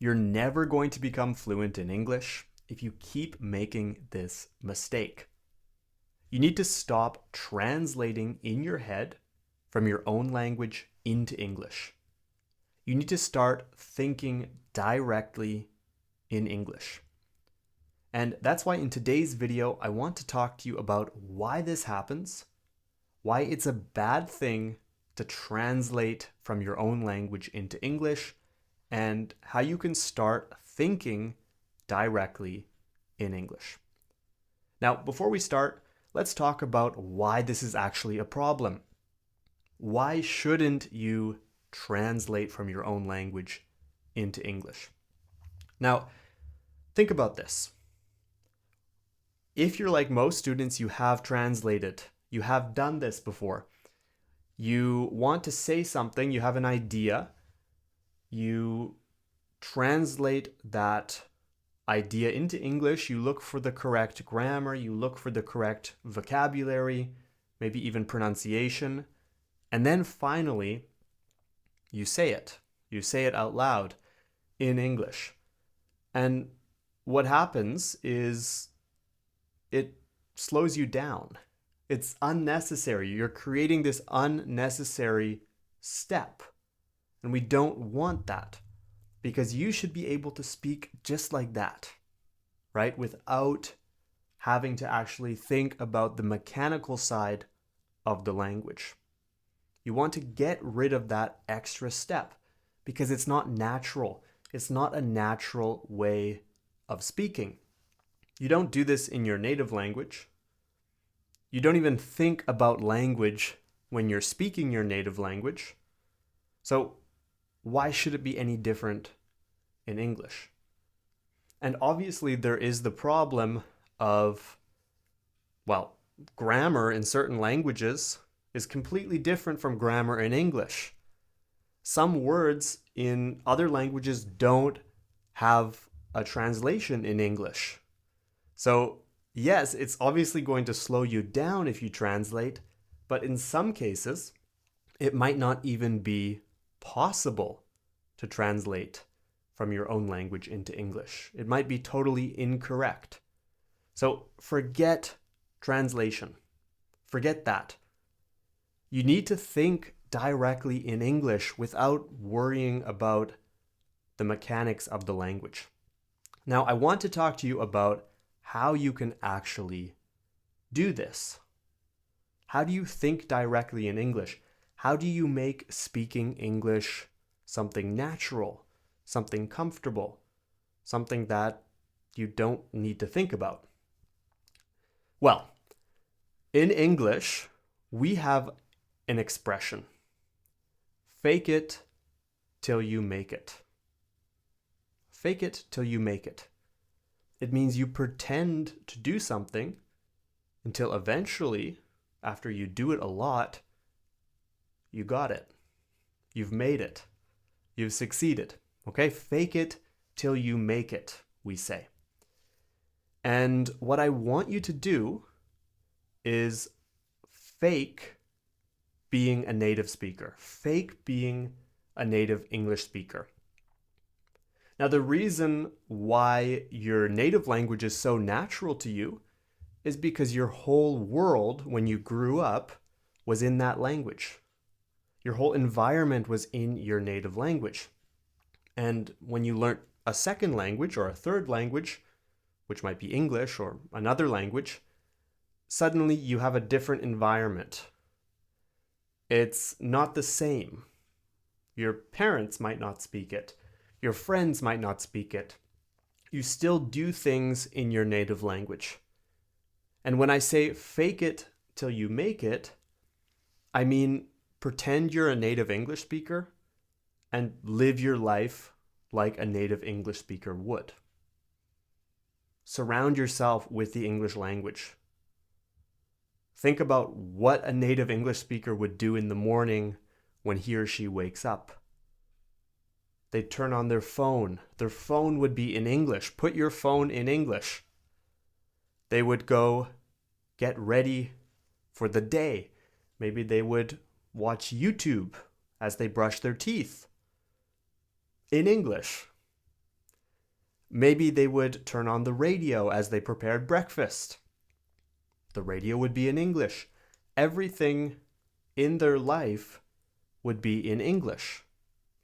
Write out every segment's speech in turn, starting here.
You're never going to become fluent in English if you keep making this mistake. You need to stop translating in your head from your own language into English. You need to start thinking directly in English. And that's why in today's video, I want to talk to you about why this happens, why it's a bad thing to translate from your own language into English, and how you can start thinking directly in English. Now, before we start, let's talk about why this is actually a problem. Why shouldn't you translate from your own language into English? Now, think about this. If you're like most students, you have translated, you have done this before. You want to say something, you have an idea, you translate that idea into English, you look for the correct grammar, you look for the correct vocabulary, maybe even pronunciation, and then finally, you say it. You say it out loud in English. And what happens is it slows you down. It's unnecessary. You're creating this unnecessary step. And we don't want that because you should be able to speak just like that, right? Without having to actually think about the mechanical side of the language. You want to get rid of that extra step because it's not natural. It's not a natural way of speaking. You don't do this in your native language. You don't even think about language when you're speaking your native language. So why should it be any different in English? And obviously there is the problem of, well, grammar in certain languages is completely different from grammar in English. Some words in other languages don't have a translation in English. So yes, it's obviously going to slow you down if you translate, but in some cases, it might not even be possible to translate from your own language into English. It might be totally incorrect. So forget translation. Forget that. You need to think directly in English without worrying about the mechanics of the language. Now, I want to talk to you about how you can actually do this. How do you think directly in English? How do you make speaking English something natural, something comfortable, something that you don't need to think about? Well, in English, we have an expression. Fake it till you make it. Fake it till you make it. It means you pretend to do something until eventually, after you do it a lot, you got it. You've made it. You've succeeded. Okay? Fake it till you make it, we say. And what I want you to do is fake being a native speaker. Fake being a native English speaker. Now, the reason why your native language is so natural to you is because your whole world, when you grew up, was in that language. Your whole environment was in your native language. And when you learn a second language or a third language, which might be English or another language, suddenly you have a different environment. It's not the same. Your parents might not speak it. Your friends might not speak it. You still do things in your native language. And when I say fake it till you make it, I mean pretend you're a native English speaker and live your life like a native English speaker would. Surround yourself with the English language. Think about what a native English speaker would do in the morning when he or she wakes up. They'd turn on their phone. Their phone would be in English. Put your phone in English. They would go get ready for the day. Maybe they would watch YouTube as they brush their teeth in English. Maybe they would turn on the radio as they prepared breakfast. The radio would be in English. Everything in their life would be in English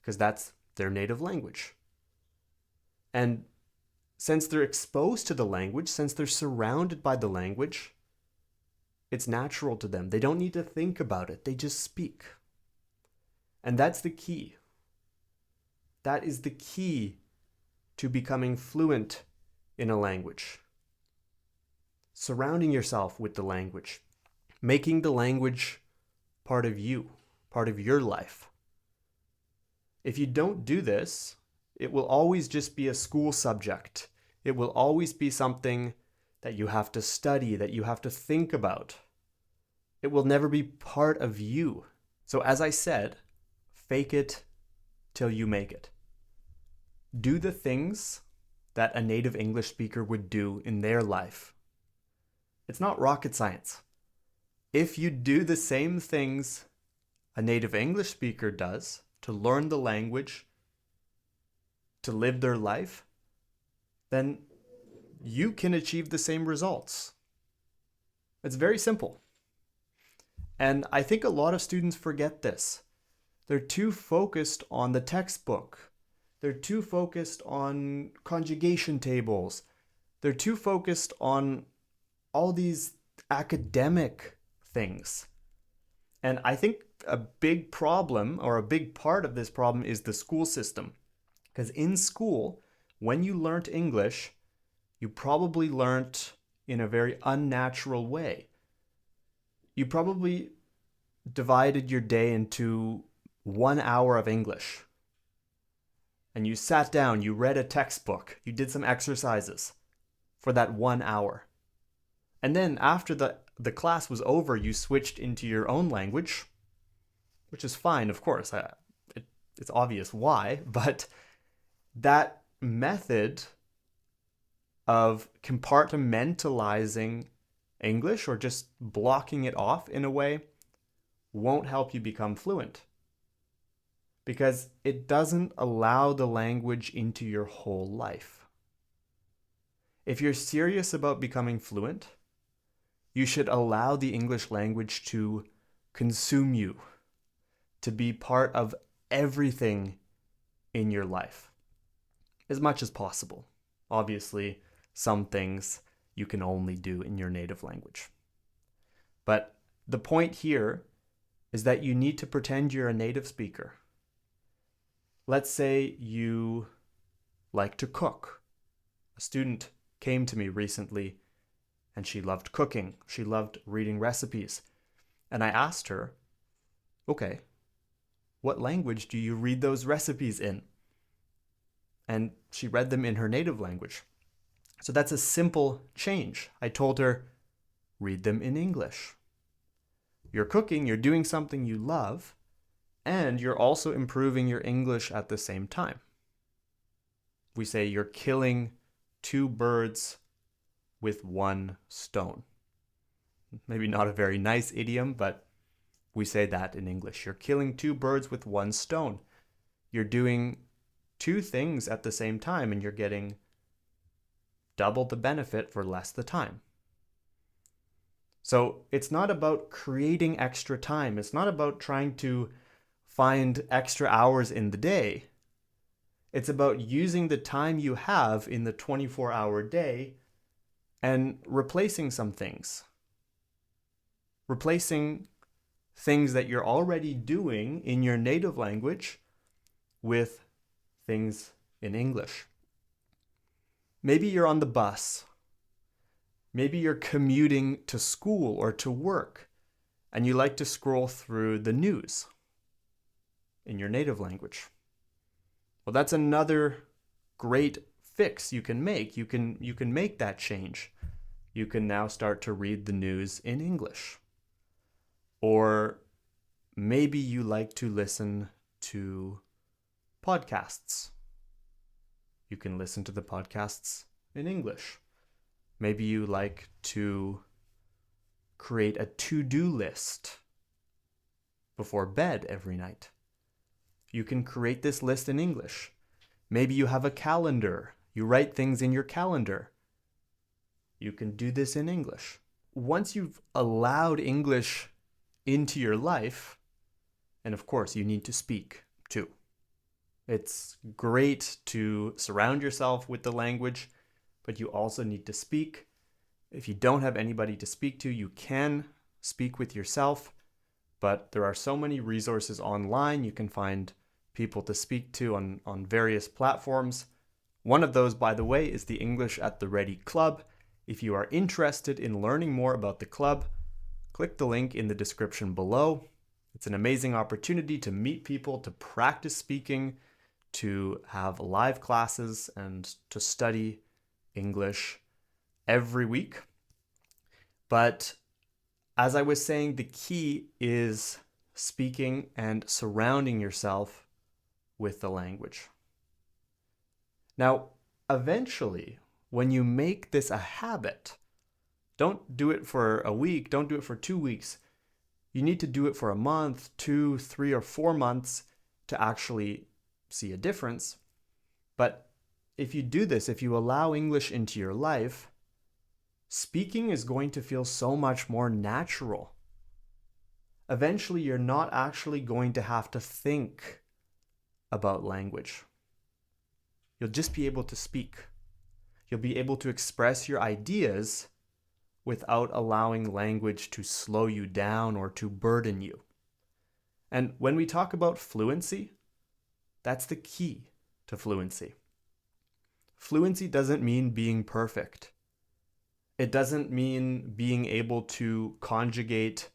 because that's their native language. And since they're exposed to the language, since they're surrounded by the language, it's natural to them. They don't need to think about it. They just speak. And that's the key. That is the key to becoming fluent in a language. Surrounding yourself with the language, making the language part of you, part of your life. If you don't do this, it will always just be a school subject. It will always be something that you have to study, that you have to think about. It will never be part of you. So as I said, fake it till you make it. Do the things that a native English speaker would do in their life. It's not rocket science. If you do the same things a native English speaker does to learn the language, to live their life, then you can achieve the same results. It's very simple. And I think a lot of students forget this. They're too focused on the textbook. They're too focused on conjugation tables. They're too focused on all these academic things. And I think a big problem, or a big part of this problem, is the school system. Because in school, when you learnt English, you probably learnt in a very unnatural way. You probably divided your day into 1 hour of English. And you sat down, you read a textbook, you did some exercises for that 1 hour. And then after the class was over, you switched into your own language, which is fine, of course. It's obvious why, but that method of compartmentalizing English or just blocking it off in a way won't help you become fluent, because it doesn't allow the language into your whole life. If you're serious about becoming fluent, you should allow the English language to consume you, to be part of everything in your life, as much as possible. Obviously, some things you can only do in your native language. But the point here is that you need to pretend you're a native speaker. Let's say you like to cook. A student came to me recently and she loved cooking. She loved reading recipes. And I asked her, okay, what language do you read those recipes in? And she read them in her native language. So that's a simple change. I told her, read them in English. You're cooking, you're doing something you love, and you're also improving your English at the same time. We say you're killing 2 birds with 1 stone. Maybe not a very nice idiom, but we say that in English. You're killing 2 birds with 1 stone. You're doing 2 things at the same time, and you're getting double the benefit for less the time. So it's not about creating extra time. It's not about trying to find extra hours in the day. It's about using the time you have in the 24-hour day and replacing some things. Replacing things that you're already doing in your native language with things in English. Maybe you're on the bus. Maybe you're commuting to school or to work, and you like to scroll through the news in your native language. Well, that's another great fix you can make. You can make that change. You can now start to read the news in English. Or maybe you like to listen to podcasts. You can listen to the podcasts in English. Maybe you like to create a to-do list before bed every night. You can create this list in English. Maybe you have a calendar. You write things in your calendar. You can do this in English. Once you've allowed English into your life, and of course you need to speak too. It's great to surround yourself with the language, but you also need to speak. If you don't have anybody to speak to, you can speak with yourself, but there are so many resources online. You can find people to speak to on various platforms. One of those, by the way, is the English at the Ready Club. If you are interested in learning more about the club, click the link in the description below. It's an amazing opportunity to meet people, to practice speaking, to have live classes, and to study English every week. But as I was saying, the key is speaking and surrounding yourself with the language. Now, eventually, when you make this a habit, don't do it for a week, don't do it for 2 weeks. You need to do it for a month, 2, 3, or 4 months to actually see a difference. But if you do this, if you allow English into your life, speaking is going to feel so much more natural. Eventually, you're not actually going to have to think about language. You'll just be able to speak. You'll be able to express your ideas without allowing language to slow you down or to burden you. And when we talk about fluency, that's the key to fluency. Fluency doesn't mean being perfect. It doesn't mean being able to conjugate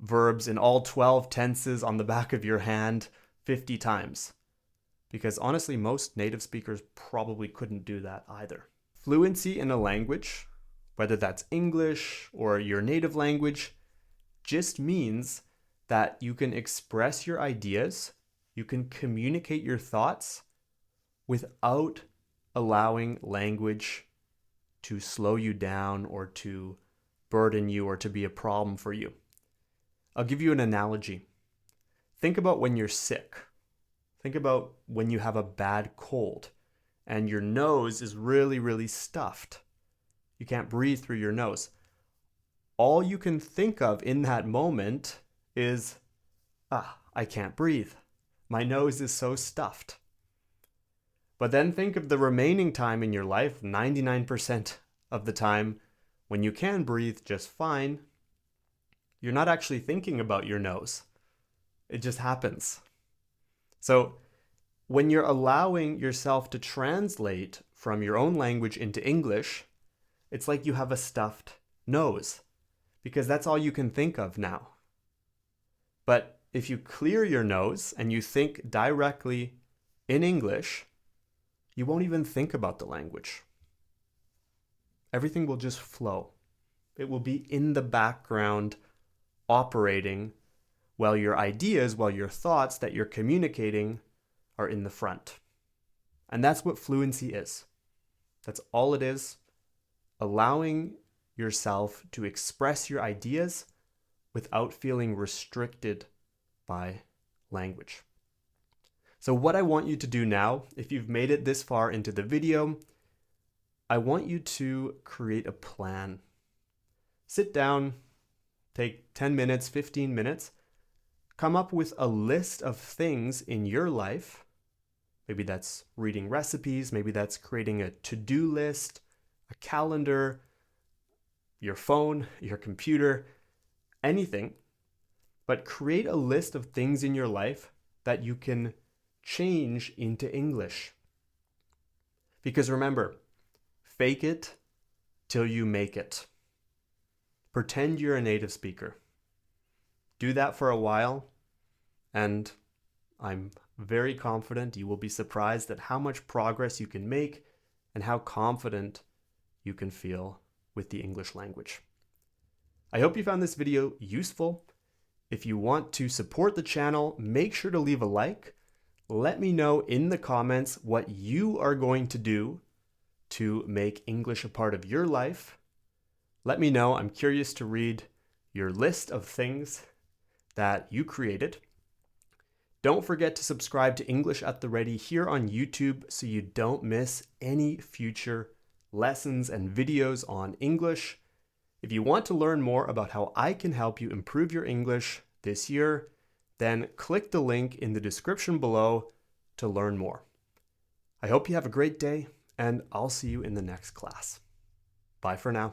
verbs in all 12 tenses on the back of your hand 50 times. Because honestly, most native speakers probably couldn't do that either. Fluency in a language, whether that's English or your native language, just means that you can express your ideas, you can communicate your thoughts without allowing language to slow you down or to burden you or to be a problem for you. I'll give you an analogy. Think about when you're sick. Think about when you have a bad cold and your nose is really, really stuffed. You can't breathe through your nose. All you can think of in that moment is, I can't breathe. My nose is so stuffed. But then think of the remaining time in your life, 99% of the time, when you can breathe just fine. You're not actually thinking about your nose. It just happens. So when you're allowing yourself to translate from your own language into English, it's like you have a stuffed nose, because that's all you can think of now. But if you clear your nose and you think directly in English, you won't even think about the language. Everything will just flow. It will be in the background, operating, while your ideas, while your thoughts that you're communicating are in the front. And that's what fluency is. That's all it is. Allowing yourself to express your ideas without feeling restricted by language. So what I want you to do now, if you've made it this far into the video, I want you to create a plan. Sit down, take 10 minutes, 15 minutes, come up with a list of things in your life. Maybe that's reading recipes, maybe that's creating a to-do list, a calendar, your phone, your computer, anything. But create a list of things in your life that you can change into English. Because remember, fake it till you make it. Pretend you're a native speaker. Do that for a while, and I'm very confident you will be surprised at how much progress you can make and how confident you can feel with the English language. I hope you found this video useful. If you want to support the channel, make sure to leave a like. Let me know in the comments what you are going to do to make English a part of your life. Let me know. I'm curious to read your list of things that you created. Don't forget to subscribe to English at the Ready here on YouTube so you don't miss any future lessons and videos on English. If you want to learn more about how I can help you improve your English this year, then click the link in the description below to learn more. I hope you have a great day, and I'll see you in the next class. Bye for now.